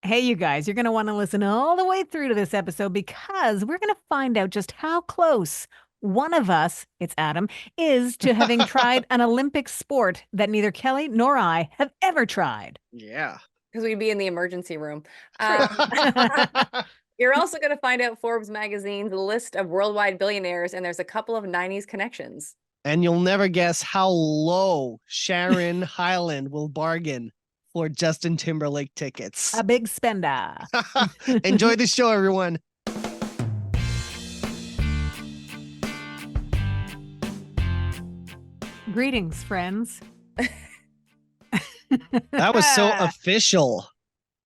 Hey, you guys, you're going to want to listen all the way through to this episode because we're going to find out just how close one of us, it's Adam, is to having tried an Olympic sport that neither Kelly nor I have ever tried. Yeah. Because we'd be in the emergency room. True. You're also going to find out Forbes magazine's list of worldwide billionaires, and there's a couple of 90s connections. And you'll never guess how low Sharon Hyland will bargain for Justin Timberlake tickets. A big spender. Enjoy the show, everyone. Greetings, friends. That was so official.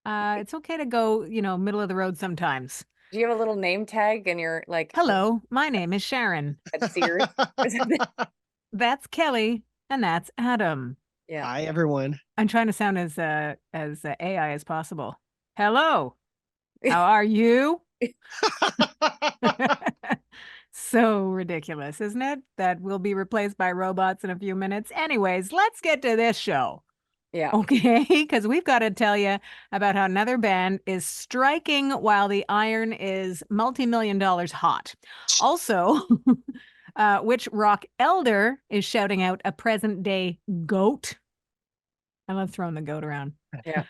It's okay to go, middle of the road sometimes. Do you have a little name tag and you're like, Hello, my name is Sharon. Sears or something? That's Kelly, and that's Adam. Yeah. Hi, everyone. I'm trying to sound as AI as possible. Hello, how are you? So ridiculous, isn't it? That we'll be replaced by robots in a few minutes. Anyways, let's get to this show. Yeah. Okay, because we've got to tell you about how another band is striking while the iron is multi-million dollars hot. Also, which rock elder is shouting out a present day goat. I love throwing the goat around. Yeah.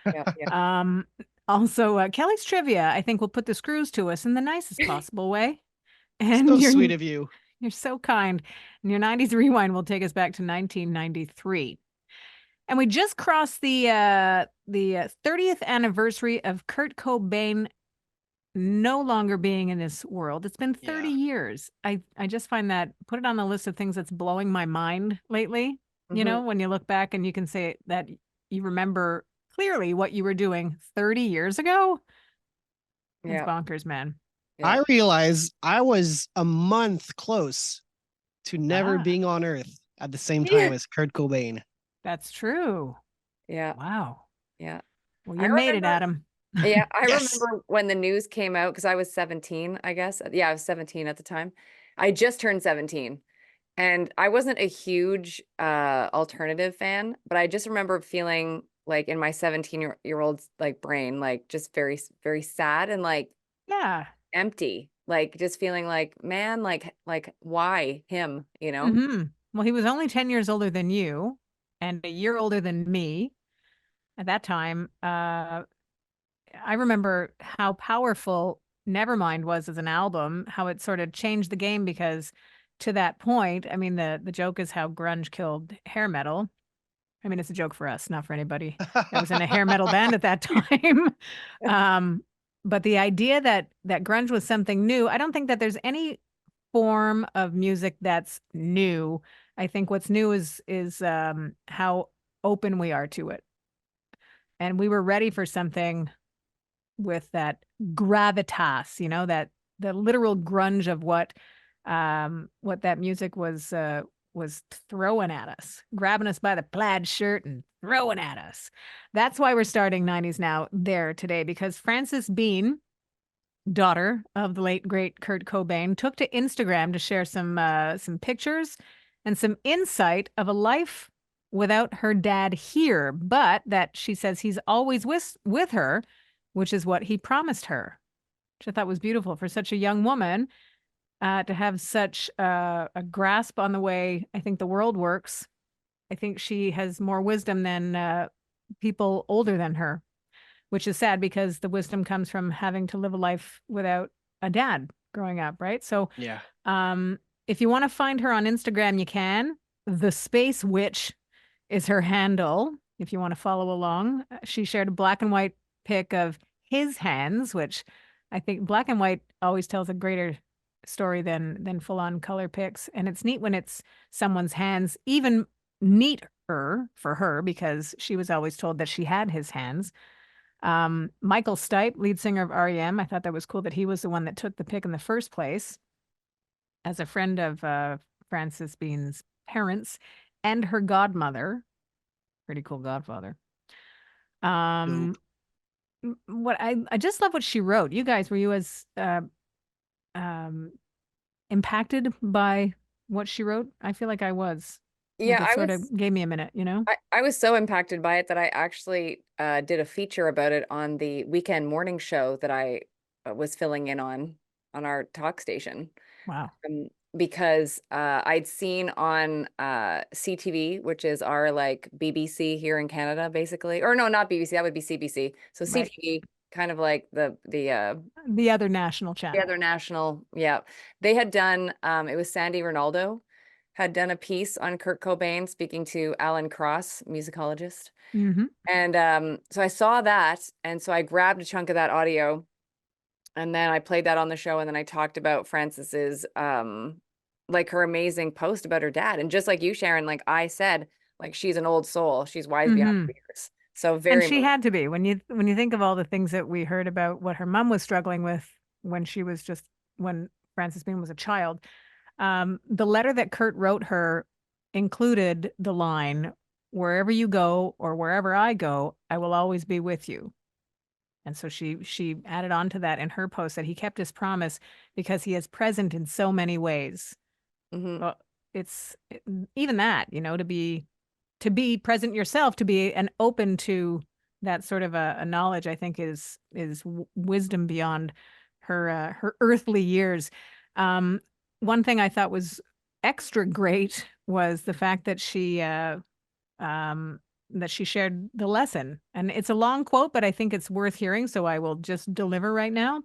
Also, Kelly's trivia, I think, will put the screws to us in the nicest possible way. And So sweet of you. You're so kind. And your 90s rewind will take us back to 1993. And we just crossed the 30th anniversary of Kurt Cobain no longer being in this world. It's been 30 years. I just find that, put it on the list of things that's blowing my mind lately. You know, when you look back and you can say that you remember clearly what you were doing 30 years ago. It's bonkers, man. Yeah. I realize I was a month close to never being on Earth at the same time as Kurt Cobain. That's true. Yeah. Wow. Yeah. Well, you made it, Adam. Yeah. I remember when the news came out, because I was 17, I guess. Yeah, I was 17 at the time. I just turned 17. And I wasn't a huge alternative fan, but I just remember feeling like in my 17-year-old like brain, like just very, very sad and like empty. Like just feeling like, man, like why him, you know? Well, he was only 10 years older than you and a year older than me at that time. I remember how powerful Nevermind was as an album, how it sort of changed the game because to that point, I mean, the joke is how grunge killed hair metal. I mean, it's a joke for us, not for anybody that was in a hair metal band at that time. But the idea that grunge was something new, I don't think that there's any form of music that's new. I think what's new is how open we are to it. And we were ready for something with that gravitas, you know, that the literal grunge of what that music was throwing at us, grabbing us by the plaid shirt and throwing at us. That's why we're starting 90s Now there today, because Frances Bean, daughter of the late great Kurt Cobain, took to Instagram to share some pictures and some insight of a life without her dad here, but that she says he's always with her, which is what he promised her, which I thought was beautiful for such a young woman. To have such a grasp on the way I think the world works. I think she has more wisdom than people older than her, which is sad because the wisdom comes from having to live a life without a dad growing up, right? So if you want to find her on Instagram, you can. The Space Witch is her handle. If you want to follow along, she shared a black and white pic of his hands, which I think black and white always tells a greater story than full-on color pics. And it's neat when it's someone's hands, even neater for her because she was always told that she had his hands. Michael Stipe, lead singer of REM, I thought that was cool that he was the one that took the pic in the first place as a friend of Frances Bean's parents and her godmother. Pretty cool godfather. What I just love what she wrote. You guys, were you as impacted by what she wrote? I feel like I was. Like Yeah, it sort of gave me a minute, I was so impacted by it that I actually did a feature about it on the weekend morning show that I was filling in on our talk station. Wow. Because I'd seen on CTV, which is our like BBC here in Canada, basically, or no, not BBC, that would be CBC. So Right. CTV, kind of like The other national the channel. other national, yeah. They had done it was Sandy Ronaldo had done a piece on Kurt Cobain speaking to Alan Cross, musicologist. Mm-hmm. And so I saw that, and so I grabbed a chunk of that audio, and then I played that on the show, and then I talked about Frances's like her amazing post about her dad. And just like you, Sharon, like I said, like she's an old soul. She's wise beyond Mm-hmm. her years. So And very she moving. had to be when you think of all the things that we heard about what her mom was struggling with when Frances Bean was a child. The letter that Kurt wrote her included the line, "Wherever you go or wherever I go, I will always be with you." And so she added on to that in her post that he kept his promise because he is present in so many ways. Hmm. Well, even that, to be present yourself, to be and open to that sort of a knowledge, I think is wisdom beyond her earthly years. Um, One thing I thought was extra great was the fact um, that she shared the lesson, and it's a long quote, but I think it's worth hearing, so I will just deliver right now.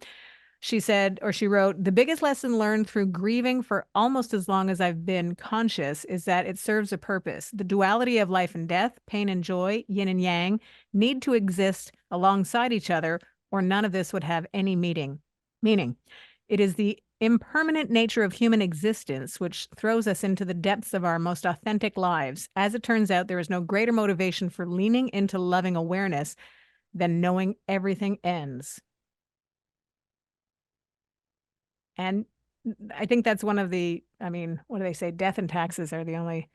She said, or she wrote, "The biggest lesson learned through grieving for almost as long as I've been conscious is that it serves a purpose. The duality of life and death, pain and joy, yin and yang, need to exist alongside each other, or none of this would have any Meaning, it is the impermanent nature of human existence which throws us into the depths of our most authentic lives. As it turns out, there is no greater motivation for leaning into loving awareness than knowing everything ends." And I think that's one of I mean, what do they say? Death and taxes are the only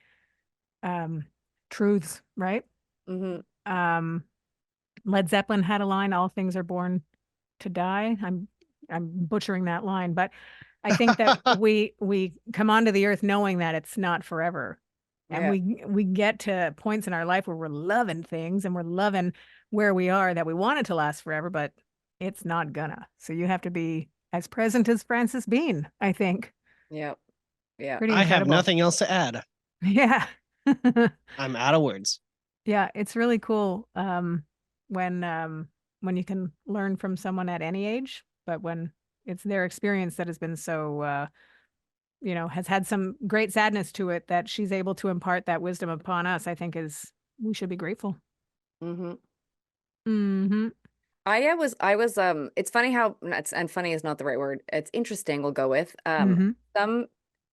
um, truths, right? Hmm. Um, Led Zeppelin had a line, "All things are born to die." I'm butchering that line, but I think that we come onto the earth knowing that it's not forever. And Yeah. we get to points in our life where we're loving things and we're loving where we are, that we want it to last forever, but it's not gonna. So you have to be as present as Frances Bean, I think. Yeah. Yeah. Pretty I have incredible. nothing else to add. Yeah. I'm out of words. Yeah, it's really cool when you can learn from someone at any age, but when it's their experience that has been so has had some great sadness to it, that she's able to impart that wisdom upon us, I think we should be grateful. Hmm. Mm-hmm. I was it's funny how and funny is not the right word. It's interesting, we'll go with. Mm-hmm. Some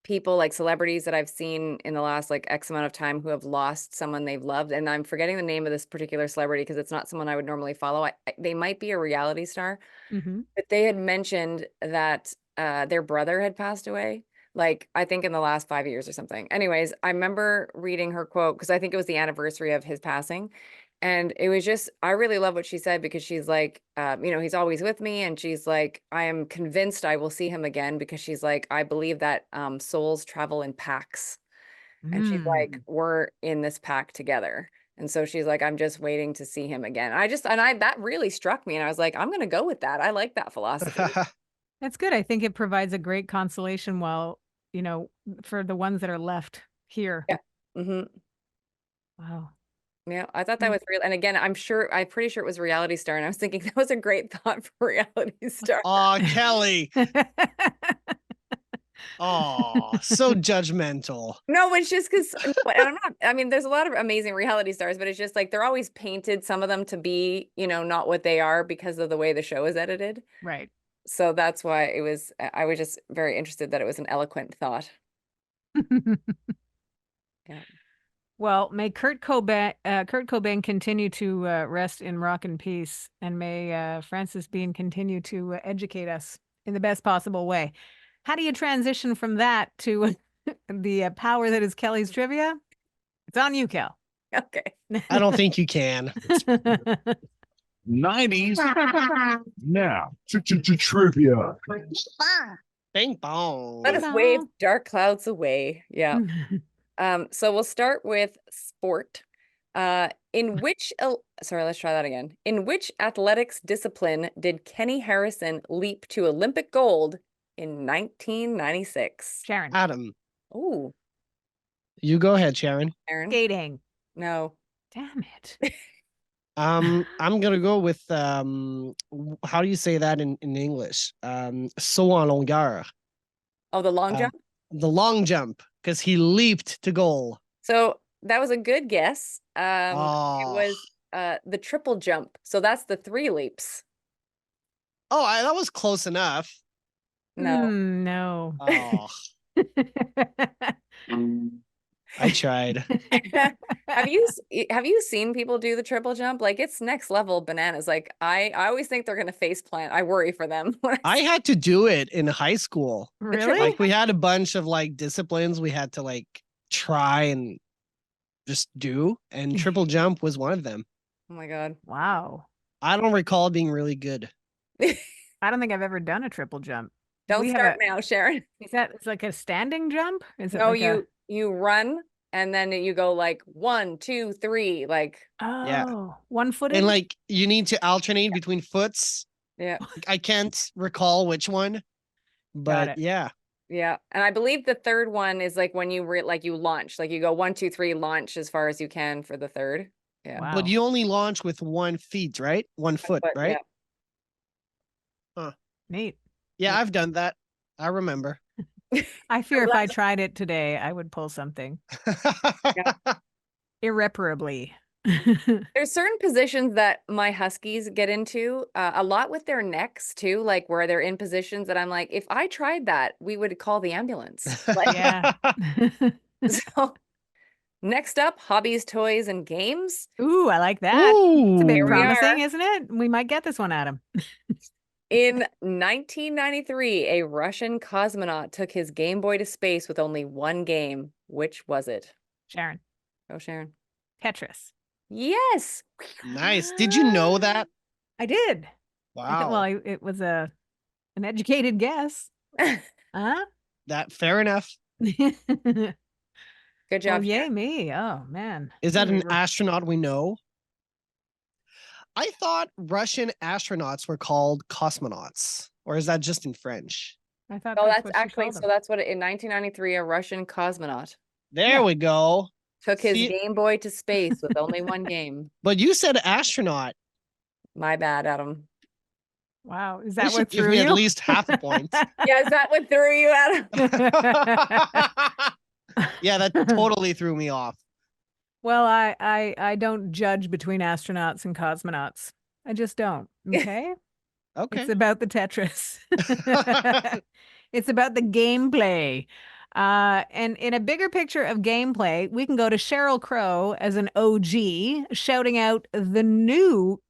people, like celebrities that I've seen in the last like X amount of time, who have lost someone they've loved, and I'm forgetting the name of this particular celebrity because it's not someone I would normally follow. They might be a reality star, Mm-hmm. but they had mentioned that their brother had passed away, like I think in the last 5 years or something. Anyways, I remember reading her quote because I think it was the anniversary of his passing. And it was just, I really love what she said, because she's like, he's always with me. And she's like, I am convinced I will see him again, because she's like, I believe that souls travel in packs. And she's like, Mm. we're in this pack together. And so she's like, I'm just waiting to see him again. That really struck me. And I was like, I'm going to go with that. I like that philosophy. That's good. I think it provides a great consolation while, you know, for the ones that are left here. Yeah. Hmm. Wow. Yeah. I thought that Mm. was real. And again, I'm pretty sure it was reality star. And I was thinking that was a great thought for reality star. Aw, Kelly. Oh, so judgmental. No, it's just because I'm not, I mean, there's a lot of amazing reality stars, but it's just like they're always painted, some of them, to be, not what they are because of the way the show is edited. Right. So that's why I was just very interested that it was an eloquent thought. Yeah. Well, may Kurt Cobain continue to rest in rock and peace, and may Frances Bean continue to educate us in the best possible way. How do you transition from that to the power that is Kelly's trivia? It's on you, Kel. Okay. I don't think you can. 90s now trivia. Bing bong. Let us wave dark clouds away. Yeah. So we'll start with sport. Sorry, let's try that again. In which athletics discipline did Kenny Harrison leap to Olympic gold in 1996? Sharon. Adam, Oh, you go ahead, Sharon. Aaron. Skating. No. Damn it. I'm gonna go with how do you say that in English? Saut en longueur. Oh, the long Um, jump. the long jump, because he leaped to goal. So that was a good guess. It Oh, was the triple jump. So that's the 3 leaps. that was close enough. No. No. Oh, I tried. Have you seen people do the triple jump? Like it's next level bananas. Like I always think they're gonna face plant. I worry for them. I had to do it in high school. Really? Like we had a bunch of like disciplines we had to like try and just do, and triple jump was one of them. Oh my God. Wow. I don't recall being really good. I don't think I've ever done a triple jump. Don't We have start now, Sharon. Is that it's like a standing jump? Is it No, like you run and then you go like 1, 2, 3, like Yeah. One-footed? And like you need to alternate between foots. yeah. I can't recall which one, but it. yeah. Yeah. And I believe the third one is like when you like you launch, like you go 1, 2, 3, launch as far as you can for the third. Yeah. Wow. But you only launch with 1 feet, right? 1 foot, But, right? Neat. Yeah, I've done that. I remember. I fear if I tried it today, I would pull something irreparably. There's certain positions that my huskies get into a lot with their necks too, like where they're in positions that I'm like, if I tried that, we would call the ambulance. Like, Yeah. so next up, hobbies, toys, and games. Ooh, I like that. It's a bit Here we promising, are. isn't it? We might get this one, Adam. In 1993, a Russian cosmonaut took his Game Boy to space with only 1 game. Which was it? Sharon. Oh, Sharon. Tetris. Yes. Nice. Did you know that? I did. Wow. Well, it was an educated guess. Huh? That fair enough. Good Well, job. yay Sharon. me. Oh, man. Is that We an were- astronaut we know? I thought Russian astronauts were called cosmonauts, or is that just in French? I thought No, that's that's what she actually called so them. that's what in 1993 a Russian cosmonaut There Yeah. we go. took his See- Game Boy to space with only 1 game. But you said astronaut. My bad, Adam. Wow. Is They that should what give threw me you? at least half a point. Yeah, is that what threw you, Adam? Yeah, that totally threw me off. Well, I don't judge between astronauts and cosmonauts. I just don't. Okay. Okay. It's about the Tetris. It's about the gameplay. And in a bigger picture of gameplay, we can go to Sheryl Crow as an OG, shouting out the new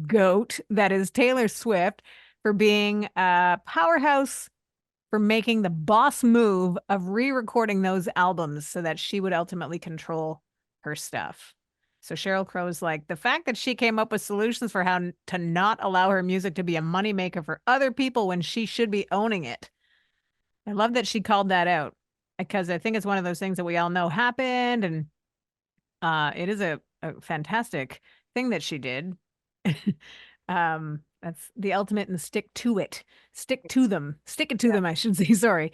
GOAT, that is Taylor Swift, for being a powerhouse, for making the boss move of re-recording those albums so that she would ultimately control her stuff. So Sheryl Crow's like, the fact that she came up with solutions for how to not allow her music to be a moneymaker for other people when she should be owning it. I love that she called that out, because I think it's one of those things that we all know happened, and it is a fantastic thing that she did. That's the ultimate, and stick to it. Stick to them. Stick it to them, I should say. Sorry.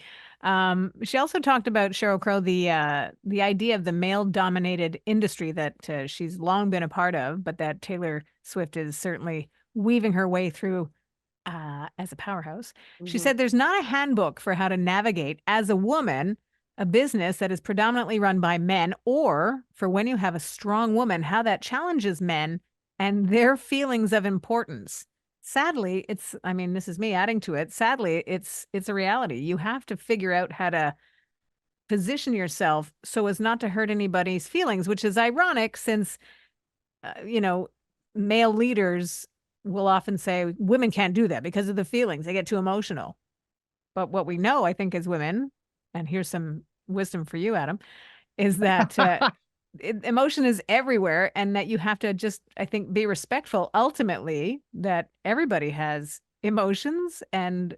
She also talked about, Sheryl Crow, the idea of the male-dominated industry that she's long been a part of, but that Taylor Swift is certainly weaving her way through as a powerhouse. She said there's not a handbook for how to navigate as a woman a business that is predominantly run by men, or for when you have a strong woman, how that challenges men and their feelings of importance. Sadly, this is me adding to it. Sadly, it's a reality. You have to figure out how to position yourself so as not to hurt anybody's feelings, which is ironic since, male leaders will often say women can't do that because of the feelings. They get too emotional. But what we know, I think, as women, and here's some wisdom for you, Adam, is that emotion is everywhere, and that you have to just, I think, be respectful ultimately that everybody has emotions and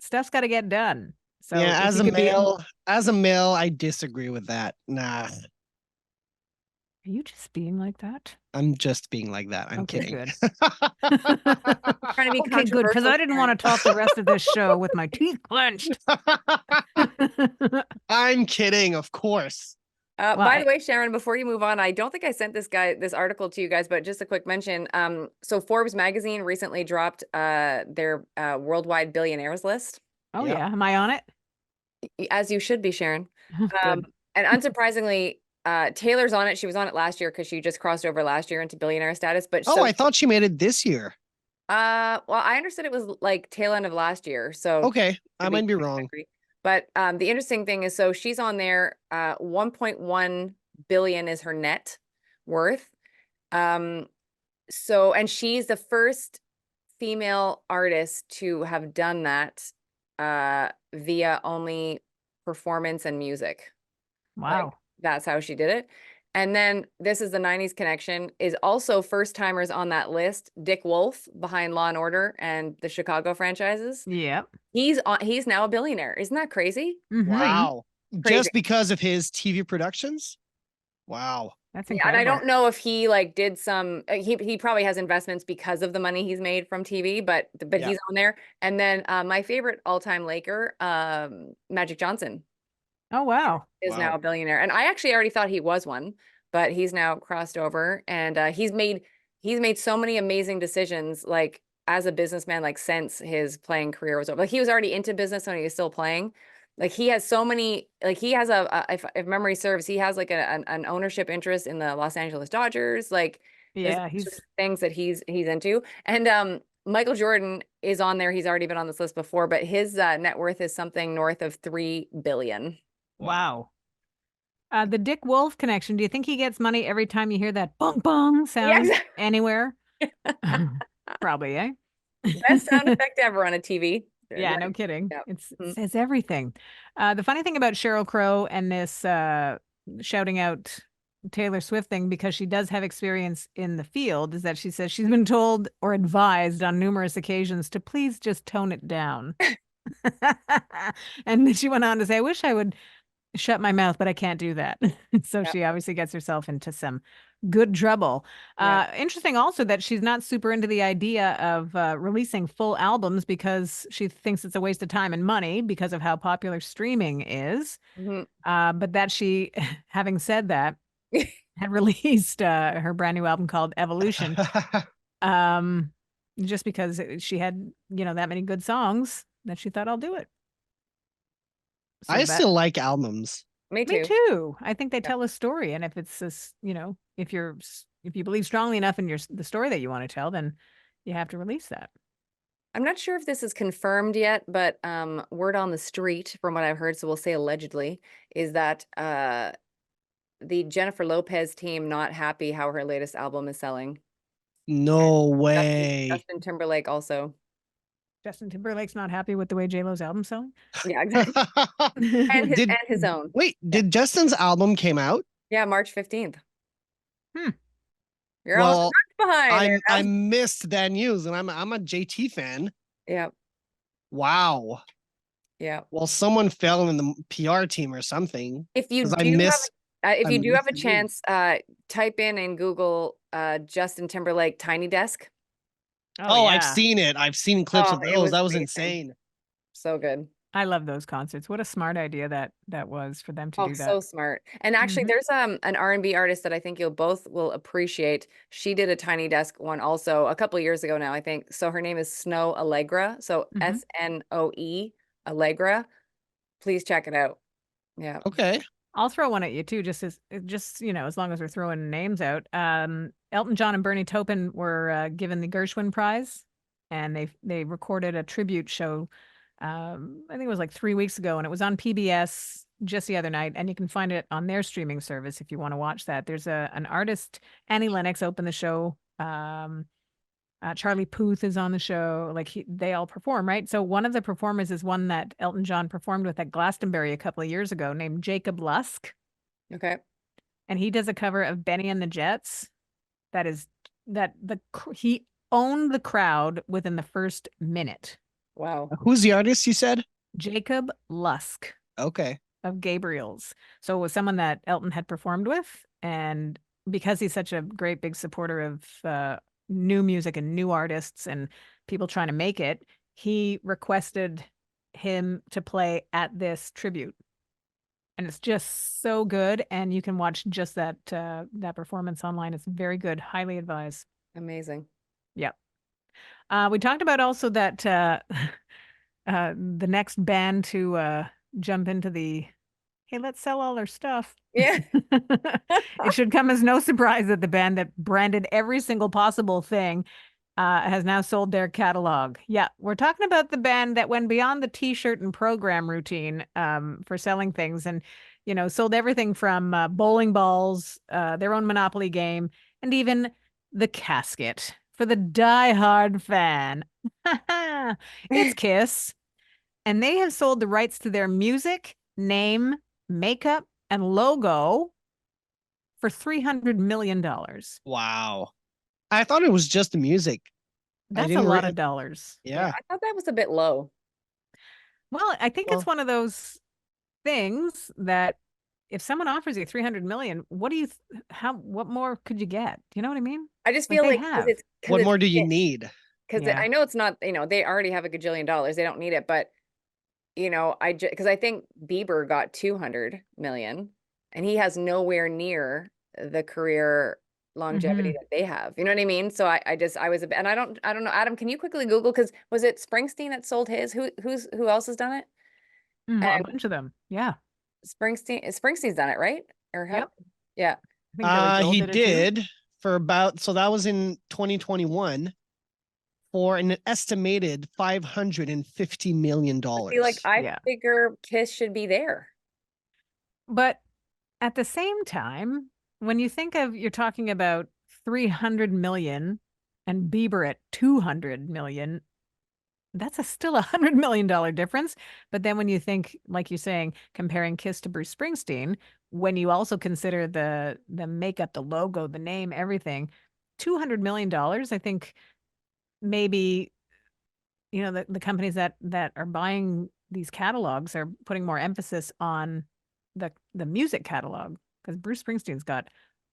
stuff's got to get done. So yeah, if as you a could be, are male, I disagree with that. Nah, you just being like that? I'm just being like that. I'm Okay, kidding. good. Trying to be Okay, good, because controversial, I didn't Sharon. want to talk the rest of this show with my teeth clenched. I'm kidding, of course. Well, By the way, Sharon, before you move on, I don't think I sent this article to you guys, but just a quick mention. So Forbes magazine recently dropped their worldwide billionaires list, oh Yep. yeah, am I on it? as you should be, Sharon. Good. And unsurprisingly, Taylor's on it. She was on it last year because she just crossed over last year into billionaire status. But Oh, I thought she made it this year. well, I understood it was like tail end of last year. So Okay, I could might be correct wrong. me. But the interesting thing is, so she's on there. 1.1 billion is her net worth. So, and she's the first female artist to have done that via only performance and music. Like, Wow. that's how she did it. And then this is the 90s connection, is also first timers on that list. Dick Wolf behind Law and Order and the Chicago franchises. Yep. He's now a billionaire. Isn't that crazy? Mhm. Wow. Crazy. Just because of his TV productions? Wow. That's Yeah, and I incredible. don't know if he like did some he probably has investments because of the money he's made from TV, but Yeah. he's on there. And then my favorite all-time Laker, Magic Johnson, Oh wow. is now Wow. a billionaire. And I actually already thought he was one, but he's now crossed over, and he's made so many amazing decisions, like as a businessman, like since his playing career was over. Like he was already into business when he was still playing. Like he has so many, like he has if memory serves, he has like an ownership interest in the Los Angeles Dodgers. Like there's Yeah, just things that he's into. And Michael Jordan is on there. He's already been on this list before, but his net worth is something north of 3 billion. wow. The Dick Wolf connection. Do you think he gets money every time you hear that bong bong sound exactly. anywhere? Probably, eh? Best sound effect ever on a TV. Yeah, Right. no kidding. Yep. It Mhm. says everything. The funny thing about Sheryl Crow and this shouting out Taylor Swift thing, because she does have experience in the field, is that she says she's been told or advised on numerous occasions to please just tone it down. And then she went on to say, I wish I would shut my mouth, but I can't do that. So Yeah. she obviously gets herself into some good trouble. Yeah. Interesting also that she's not super into the idea of releasing full albums because she thinks it's a waste of time and money because of how popular streaming is. Mhm. But that she, having said that, had released her brand new album called Evolution, just because she had, that many good songs that she thought I'll do it. So I that, still like albums. Me me too. too. I think they Yeah. tell a story, and if it's this, if you believe strongly enough in the story that you want to tell, then you have to release that. I'm not sure if this is confirmed yet, but word on the street from what I've heard, so we'll say allegedly, is that the Jennifer Lopez team not happy how her latest album is selling. No Justin, way. Justin Timberlake also. Justin Timberlake's not happy with the way J-Lo's album's selling. Yeah, exactly. And Did his own. wait, did Justin's album came out? Yeah, March 15th. Hmm. You're almost Well, behind there. I missed that news, and I'm a JT fan. Yeah, Wow. yeah. Well, someone fell in the PR team or something. If you 'Cause I do miss if I you do missed have a the news. chance, type in Google Justin Timberlake Tiny Desk. Oh, I've yeah. seen it. I've seen clips Oh, of it those. was That was amazing. insane. So good. I love those concerts. What a smart idea that was for them to Oh, do that. so smart. And actually, Mhm. there's an R&B artist that I think you'll both will appreciate. She did a Tiny Desk one also a couple of years ago now, I think. So her name is Snow Allegra. So Mhm. SNOE Allegra. Please check it out. Yeah. Okay. I'll throw one at you too, just as long as we're throwing names out. Elton John and Bernie Taupin were given the Gershwin Prize, and they recorded a tribute show. I think it was like 3 weeks ago, and it was on PBS just the other night, and you can find it on their streaming service if you want to watch that. There's an artist, Annie Lennox, opened the show. Charlie Puth is on the show. Like they all perform, right? So one of the performers is one that Elton John performed with at Glastonbury a couple of years ago, named Jacob Lusk, Okay. and he does a cover of Benny and the Jets. He owned the crowd within the first minute. Wow. Who's the artist you said? Jacob Lusk Okay. of Gabriel's. So it was someone that Elton had performed with. And because he's such a great big supporter of new music and new artists and people trying to make it, he requested him to play at this tribute. And it's just so good. And you can watch just that performance online. It's very good. Highly advised. Amazing. Yep. We talked about also that the next band to jump into the hey, let's sell all our stuff. Yeah. It should come as no surprise that the band that branded every single possible thing has now sold their catalog. Yeah, we're talking about the band that went beyond the t-shirt and program routine for selling things and, sold everything from bowling balls, their own Monopoly game, and even the casket for the die-hard fan. It's Kiss. And they have sold the rights to their music, name, makeup, and logo for $300 million. Wow. I thought it was just the music. I That's a didn't lot of dollars. Yeah, Yeah. I thought that was a bit low. Well, I think Well- it's one of those things that if someone offers you 300 million, what more could you get? You know what I mean? I just Like feel they like have. What more do you need? Because Yeah. I know it's not, they already have a gajillion dollars. They don't need it, but because I think Bieber got 200 million and he has nowhere near the career longevity that they have. You know what I mean? So I was a bit, and I don't know. Adam, can you quickly Google? Because was it Springsteen that sold his? Who else has done it? Well, a And bunch of them. Yeah. Springsteen's done it, right? Or Yep. yeah. I think Billy Joel He did it too. did for about, so that was in 2021 for an estimated $550 million. I feel like I Yeah. figure Kiss should be there. But at the same time, when you think of you're talking about 300 million and Bieber at 200 million, that's still $100 million difference. But then when you think, like you're saying, comparing Kiss to Bruce Springsteen, when you also consider the makeup, the logo, the name, everything, $200 million, I think maybe, the companies that are buying these catalogs are putting more emphasis on the music catalog because Bruce Springsteen's got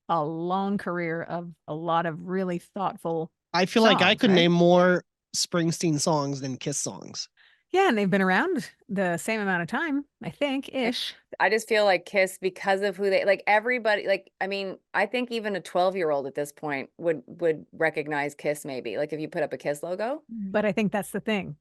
a long career of a lot of really thoughtful I feel like I songs, could right? name more Springsteen songs than Kiss songs. Yeah, and they've been around the same amount of time, I think, ish. I just feel like Kiss, because of who they like, everybody, like, I mean, I think even a 12-year-old at this point would recognize Kiss, maybe, like if you put up a Kiss logo. But I think that's the thing.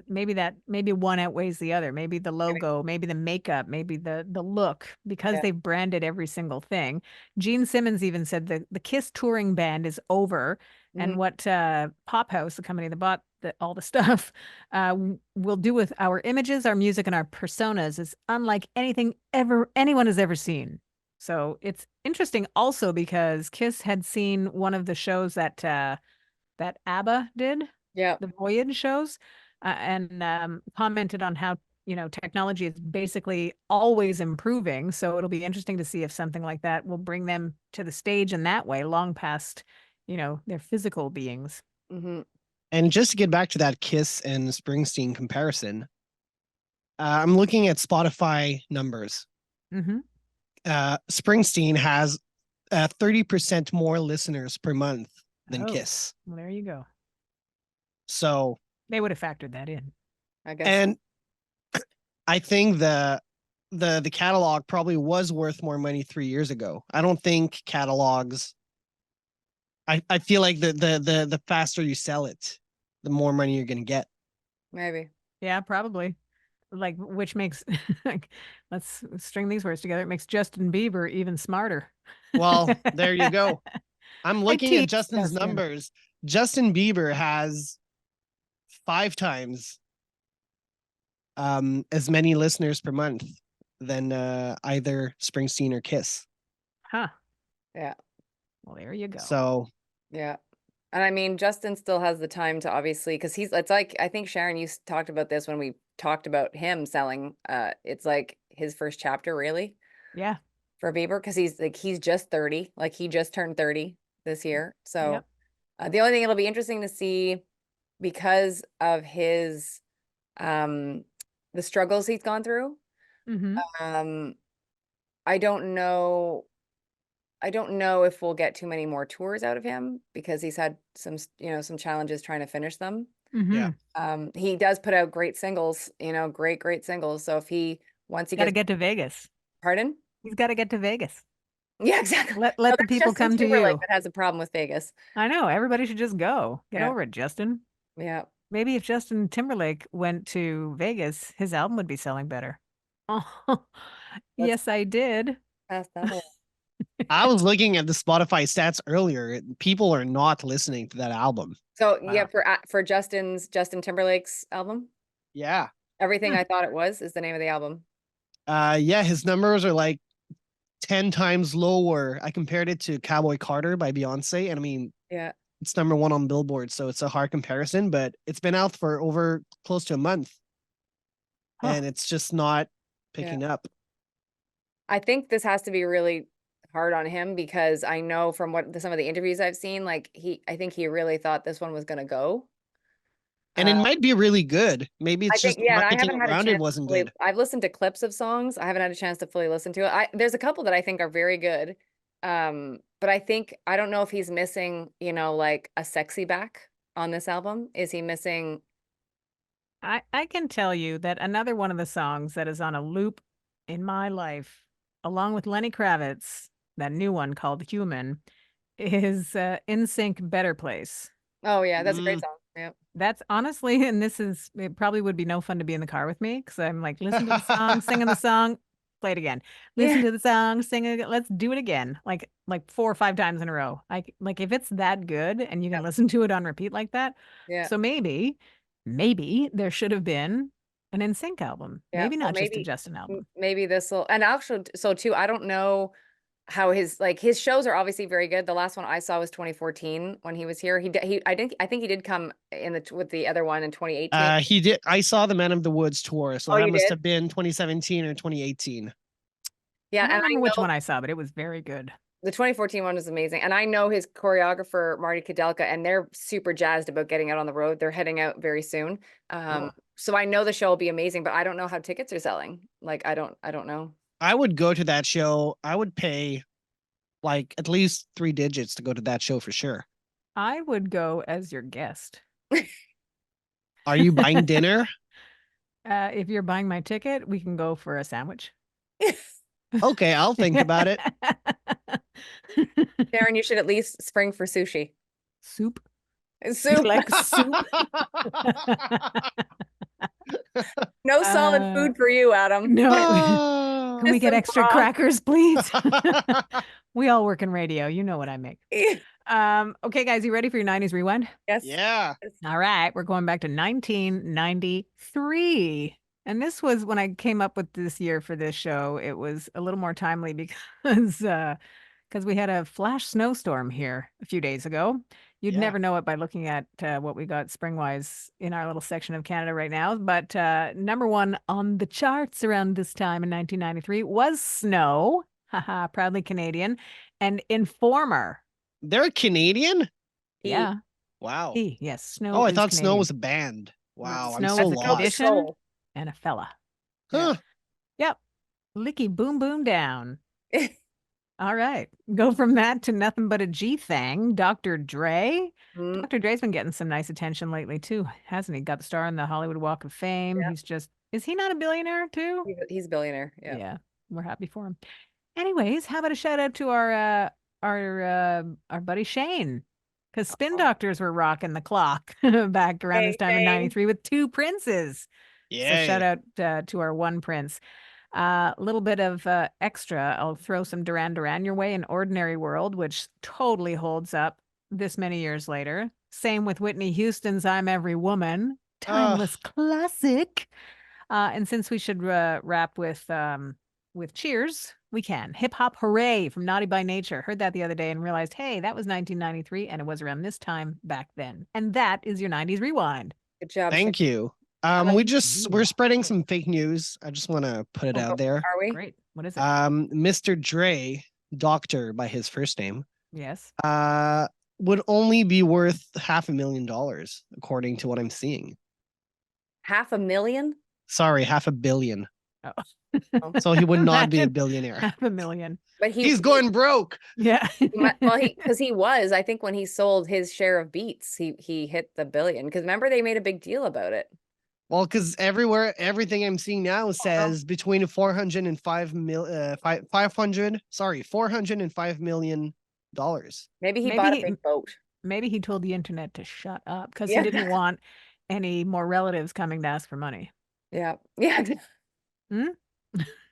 Maybe one outweighs the other. Maybe the logo, maybe the makeup, maybe the look, because Yeah. they've branded every single thing. Gene Simmons even said the Kiss touring band is over. And what Pop House, the company that bought all the stuff, will do with our images, our music, and our personas is unlike anything anyone has ever seen. So it's interesting also because Kiss had seen one of the shows that ABBA did, Yeah. the Voyage shows, and commented on how technology is basically always improving. So it'll be interesting to see if something like that will bring them to the stage in that way, long past their physical beings. Mm-hmm. And just to get back to that Kiss and Springsteen comparison, I'm looking at Spotify numbers. Mm-hmm. Springsteen has 30% more listeners per month than Oh. Kiss. Well, there you go. So They would have factored that in. I guess. and I think the catalog probably was worth more money 3 years ago. I don't think catalogs. I feel like the faster you sell it, the more money you're gonna get. Maybe. Yeah, probably. Like, which makes like, let's string these words together. It makes Justin Bieber even smarter. Well, there you go. I'm looking at teased Justin's Justin. numbers. Justin Bieber has 5 times as many listeners per month than either Springsteen or Kiss. Huh. Yeah. Well, there you go. So Yeah. And I mean, Justin still has the time to, obviously, because it's like, I think Sharon, you talked about this when we talked about him selling, it's like his first chapter, really, Yeah. for Bieber, because he's just 30, like he just turned 30 this year. So Yep. the only thing it'll be interesting to see, because of his the struggles he's gone through. Hmm. I don't know. I don't know if we'll get too many more tours out of him because he's had some, some challenges trying to finish them. Hmm. He does put out great singles, great singles. So once he Got to gets, get to Vegas. pardon? He's got to get to Vegas. Yeah, exactly. Let No, the that's people Justin come to Timberlake you. that has a problem with Vegas. I know. Everybody should just go. Get Yeah. over it, Justin. Yeah. Maybe if Justin Timberlake went to Vegas, his album would be selling better. Oh, Let's yes, I did. pass that along. I was looking at the Spotify stats earlier. People are not listening to that album. So yeah, Wow. for Justin Timberlake's album, Yeah. Everything I Thought It Was is the name of the album. Yeah, his numbers are like 10 times lower. I compared it to Cowboy Carter by Beyonce, and I mean, Yeah. it's number one on Billboard, so it's a hard comparison, but it's been out for over close to a month, Huh. and it's just not Yeah. picking up. I think this has to be really hard on him because I know from some of the interviews I've seen, like I think he really thought this one was going to go. And it might be really good. Maybe I it's think, just yeah, and I marketing haven't had a around it chance to wasn't fully, good. I've listened to clips of songs. I haven't had a chance to fully listen to it. There's a couple that I think are very good. But I don't know if he's missing, like a sexy back on this album. Is he missing? I can tell you that another one of the songs that is on a loop in my life, along with Lenny Kravitz, that new one called Human, is In Sync Better Place. Oh yeah, that's a great Mm. song. Yeah. That's honestly, and it probably would be no fun to be in the car with me because I'm like, listen to the song, singing the song, play it again. Listen Yeah. to the song, sing it again. Let's do it again, like 4 or 5 times in a row. Like if it's that good and you can Yep. listen to it on repeat like that. Yeah. So maybe there should have been an NSYNC album. Yeah. Maybe Well, not just a Justin album. maybe this will, and actually, so too, I don't know how his shows are obviously very good. The last one I saw was 2014 when he was here. I think he did come with the other one in 2018. He did. I saw the Man of the Woods tour, so Oh, that you must did? have been 2017 or 2018. Yeah, I don't and I remember which know one I saw, but it was very good. the 2014 one was amazing. And I know his choreographer, Marty Kudelka, and they're super jazzed about getting out on the road. They're heading out very soon. So I know the show will be amazing, but I don't know how tickets are selling. Like, I don't know. I would go to that show. I would pay like at least 3 digits to go to that show for sure. I would go as your guest. Are you buying dinner? If you're buying my ticket, we can go for a sandwich. Okay, I'll think about it. Darren, you should at least spring for sushi. Soup. Soup. Like soup. No solid food for you, Adam. No. Oh. Can we Just get some extra broth. crackers, please? We all work in radio. You know what I make. Okay, guys, you ready for your 90s rewind? Yes. Yeah. All right, we're going back to 1993. And this was when I came up with this year for this show. It was a little more timely because we had a flash snowstorm here a few days ago. You'd Yeah. never know it by looking at what we got spring-wise in our little section of Canada right now. But number one on the charts around this time in 1993 was Snow, haha, proudly Canadian, and Informer. They're Canadian? Yeah, Wow. yes, Snow Oh, I is thought Snow Canadian. was a band. Wow, I'm Snow so is a lost. condition Soul. and a fella. Huh. Yep. Licky boom boom down. All right. Go from that to nothing but a G thing. Dr. Dre. Mm, Dr. Dre's been getting some nice attention lately too, hasn't he? Got the star on the Hollywood Walk of Fame. Yeah. Is he not a billionaire too? he's a billionaire. Yeah. Yeah. We're happy for him. Anyways, how about a shout out to our buddy Shane? Because Spin Doctors were rocking the clock back around this Hey, time in Shane. 93 with 2 princes. So Yeah. shout out to our one prince. A little bit of extra. I'll throw some Duran Duran your way in Ordinary World, which totally holds up this many years later. Same with Whitney Houston's I'm Every Woman, timeless classic. And since we should wrap with Cheers, we can. Hip Hop Hooray from Naughty by Nature. Heard that the other day and realized, hey, that was 1993 and it was around this time back then. And that is your 90s rewind. Good job. Thank Shane. you. about We're spreading some fake news. I just want to put it out there. Are we? Great. What is it? Mr. Dre, Doctor by his first name, Yes. would only be worth $500,000 according to what I'm seeing. $500,000? Sorry, $500 million. Oh. So he would not be a Imagine billionaire. $500,000. But He's going broke. Yeah. because he was, I think when he sold his share of Beats, he hit the billion. Because remember they made a big deal about it. Well, because everything I'm seeing now says between 405 mil, 405 million dollars. Maybe he Maybe bought a he- big boat. Maybe he told the internet to shut up because Yeah. he didn't want any more relatives coming to ask for money. Yeah. Yeah. That's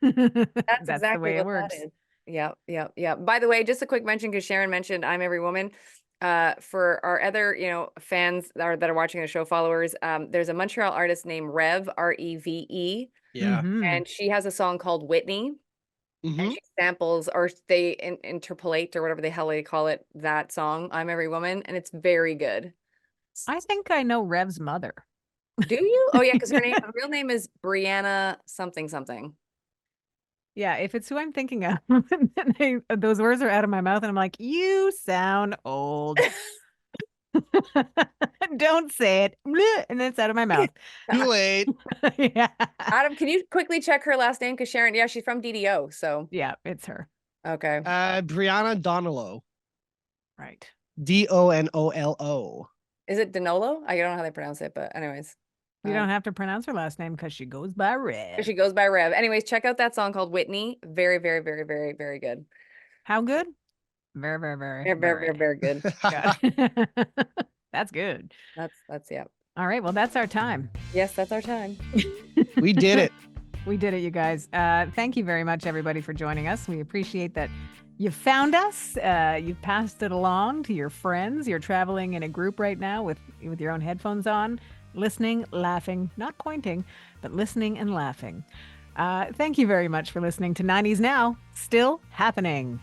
the exactly way it what works. that is. Yeah, yeah, yeah. By the way, just a quick mention because Sharon mentioned I'm Every Woman. For our other, fans that are watching the show, followers, there's a Montreal artist named Rev, Reve, Yeah. Mhm. and she has a song called Whitney, Mhm. and she samples or they interpolate or whatever the hell they call it, that song, I'm Every Woman, and it's very good. I think I know Rev's mother. Do you? Oh yeah, because her real name is Brianna something something. Yeah, if it's who I'm thinking of, those words are out of my mouth, and I'm like, you sound old. Don't say it. Bleh, and then it's out of my mouth. Too late. Yeah. Adam, can you quickly check her last name? Because Sharon, yeah, she's from DDO. So Yeah, it's her. okay. Brianna Donolo. Right. Donolo. Is it Danolo? I don't know how they pronounce it, but anyways. You don't have to pronounce her last name because she goes by Rev. She goes by Rev. Anyways, check out that song called Whitney. Very, very, very, very, very good. How good? Very, very, very, Very, very, very, very good. good. That's good. That's yeah. All right. Well, that's our time. Yes, that's our time. We did it. We did it, you guys. Thank you very much, everybody, for joining us. We appreciate that you found us. You've passed it along to your friends. You're traveling in a group right now with your own headphones on, listening, laughing, not pointing, but listening and laughing. Thank you very much for listening to 90s Now, still happening.